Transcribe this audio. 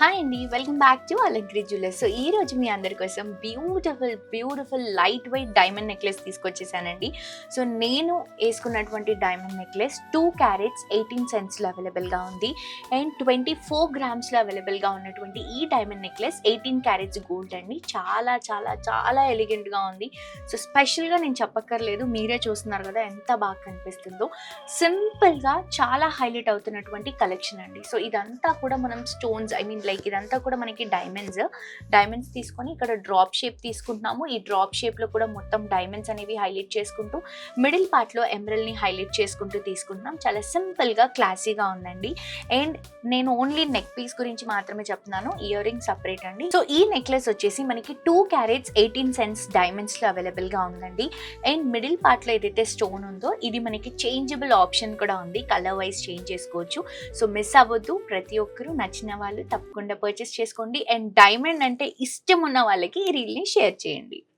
Hi అండి. Welcome back to Alankrit jewellers. So ఈ రోజు మీ అందరి కోసం beautiful light weight diamond necklace తీసుకొచ్చేసానండి. సో నేను వేసుకున్నటువంటి డైమండ్ నెక్లెస్ 2 క్యారెట్స్ 18 సెంట్స్లో అవైలబుల్గా ఉంది. అండ్ 24 గ్రామ్స్లో అవైలబుల్గా ఉన్నటువంటి ఈ డైమండ్ నెక్లెస్ 18 క్యారెట్స్ గోల్డ్ అండి. చాలా చాలా చాలా ఎలిగెంట్గా ఉంది. సో స్పెషల్గా నేను చెప్పక్కర్లేదు, మీరే చూస్తున్నారు కదా ఎంత బాగా కనిపిస్తుందో. సింపుల్గా చాలా హైలైట్ అవుతున్నటువంటి కలెక్షన్ అండి. సో ఇదంతా కూడా మనం స్టోన్స్ లైక్ ఇదంతా కూడా మనకి డైమండ్స్ తీసుకొని ఇక్కడ డ్రాప్ షేప్ తీసుకుంటున్నాము. ఈ డ్రాప్ షేప్లో కూడా మొత్తం డైమండ్స్ అనేవి హైలైట్ చేసుకుంటూ మిడిల్ పార్ట్లో ఎమరల్డ్ని హైలైట్ చేసుకుంటూ తీసుకుంటున్నాం. చాలా సింపుల్గా క్లాసీగా ఉందండి. అండ్ నేను ఓన్లీ నెక్ పీస్ గురించి మాత్రమే చెప్తున్నాను, ఇయర్ రింగ్ సపరేట్ అండి. సో ఈ నెక్లెస్ వచ్చేసి మనకి 2 క్యారెట్స్ 18 సెంట్స్ డైమండ్స్లో అవైలబుల్గా ఉందండి. అండ్ మిడిల్ పార్ట్లో ఏదైతే స్టోన్ ఉందో ఇది మనకి చేంజబుల్ ఆప్షన్ కూడా ఉంది, కలర్ వైజ్ చేంజ్ చేసుకోవచ్చు. సో మిస్ అవ్వద్దు, ప్రతి ఒక్కరూ నచ్చిన వాళ్ళు తప్పకుండా పర్చేస్ చేసుకోండి. అండ్ డైమండ్ అంటే ఇష్టం ఉన్న వాళ్ళకి ఈ రీల్ని షేర్ చేయండి.